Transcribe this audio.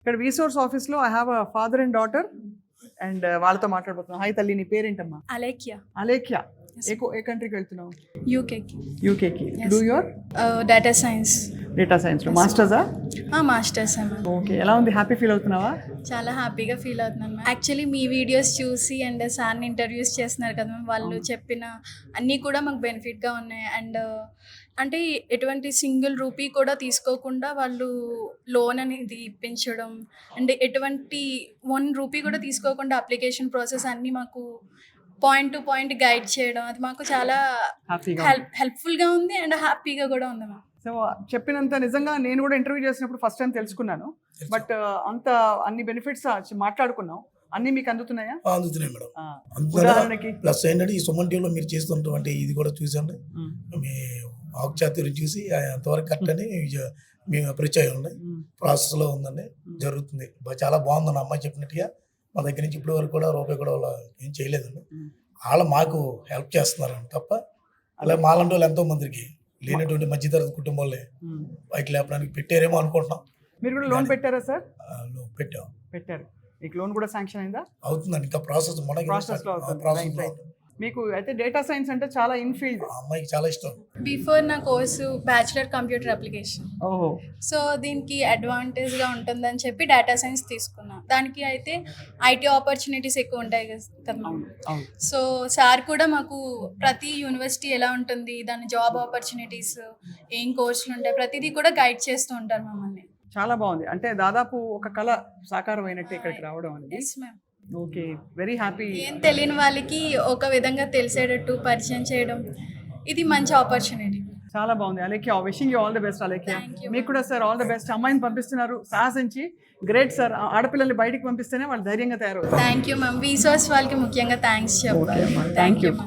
ఇక్కడ రీసోర్స్ ఆఫీస్లో I have a father and daughter and వాళ్ళతో మాట్లాడబోతున్నాం. హాయ్ తల్లి, నీ పేరేంటమ్మా? అలేఖ్య. అలేఖ్య. ఏ కంట్రీకి వెళ్తున్నావు? యూకేకి. యూకేకి. Do your data science. డేటా సైన్స్లో మాస్టర్సా? మాస్టర్స్ అమ్మా. ఓకే, ఎలా ఉంది? హ్యాపీ ఫీల్ అవుతున్నావా? చాలా హ్యాపీగా ఫీల్ అవుతున్నాను మ్యామ్. యాక్చువల్లీ మీ వీడియోస్ చూసి అండ్ సార్ని ఇంటర్వ్యూస్ చేస్తున్నారు కదా మ్యామ్, వాళ్ళు చెప్పిన అన్నీ కూడా మాకు బెనిఫిట్గా ఉన్నాయి. అండ్ అంటే ఎటువంటి సింగిల్ రూపీ కూడా తీసుకోకుండా వాళ్ళు లోన్ అనేది ఇప్పించడం అండ్ ఎటువంటి 1 రూపీ కూడా తీసుకోకుండా అప్లికేషన్ ప్రాసెస్ అన్నీ మాకు పాయింట్ టు పాయింట్ గైడ్ చేయడం, అది మాకు చాలా హెల్ప్ఫుల్గా ఉంది అండ్ హ్యాపీగా కూడా ఉంది మ్యామ్. సో చెప్పినంత నిజంగా నేను కూడా ఇంటర్వ్యూ చేసినప్పుడు ఫస్ట్ టైం తెలుసుకున్నాను. బట్ అంత అన్ని బెనిఫిట్స్ మాట్లాడుకున్నాం, అన్ని మీకు అందుతున్నాయా? అందుతున్నాయి మేడం. ఉదాహరణకి ప్లస్ ఏంటంటే ఈ సుమన్ టీవీలో మీరు చేస్తున్నటువంటి ఇది కూడా చూసండి, మీ ఆకుచాతుర్యం చూసి అంతవరకు కరెక్ట్ అని మేము పరిచయం ఉన్నాయి. ప్రాసెస్లో ఉందండి, జరుగుతుంది. చాలా బాగుందండి అమ్మాయి చెప్పినట్టుగా. మా దగ్గర నుంచి ఇప్పటి వరకు కూడా రూపాయి కూడా వాళ్ళు ఏం చేయలేదండి. వాళ్ళు మాకు హెల్ప్ చేస్తున్నారండి తప్ప అలా మాలాంటి వాళ్ళు ఎంతో మందికి లేనటువంటి మధ్యతరగతి కుటుంబాలే బయట లేపడానికి పెట్టారేమో అనుకుంటున్నాం. మీరు కూడా లోన్ పెట్టారా సార్? పెట్టారు. మీకు లోన్ కూడా శాంక్షన్ అయిందా? అవుతుందండి, ఇంకా ప్రాసెస్ ప్రాసెస్లో. మీకు అయితే డేటా సైన్స్ అంటే చాలా ఇన్ఫీల్డ్. అమ్మాయికి చాలా ఇష్టం. బిఫోర్ నా కోర్సు బ్యాచిలర్ కంప్యూటర్ అప్లికేషన్. ఓహో. సో దీనికి అడ్వాంటేజ్గా ఉంటుందని చెప్పి డేటా సైన్స్ తీసుకున్నాను. దానికి అయితే ఐటీ ఆపర్చునిటీస్ ఎక్కువ ఉంటాయి కదా మ్యామ్. సో సార్ కూడా మాకు ప్రతి యూనివర్సిటీ ఎలా ఉంటుంది, దాని జాబ్ ఆపర్చునిటీస్, ఏం కోర్సులు ఉంటాయి, ప్రతిదీ కూడా గైడ్ చేస్తూ ఉంటారు మమ్మల్ని. చాలా బాగుంది. అంటే దాదాపు ఒక కళ సాకారం అయినట్టు ఇక్కడికి రావడం అనేది. Yes ma'am. Okay, very happy. ఏం తెలియని వాళ్ళకి ఒక విధంగా తెలిసేటట్టు పరిచయం చేయడం, ఇది మంచి ఆపర్చునిటీ. చాలా బాగుంది Alekhya. Wishing you all the best Alekhya. Thank you. మీకు కూడా సార్ ఆల్ ది బెస్ట్. అమ్మాయిని పంపిస్తున్నారు సాహసించి, గ్రేట్ సార్. ఆడపిల్లల్ని బయటికి పంపిస్తేనే వాళ్ళు ధైర్యంగా తయారవుతారు. Thank you ma'am. రీసోర్స్ వాళ్ళకి ముఖ్యంగా థ్యాంక్స్ చెప్పాలి. Thank you.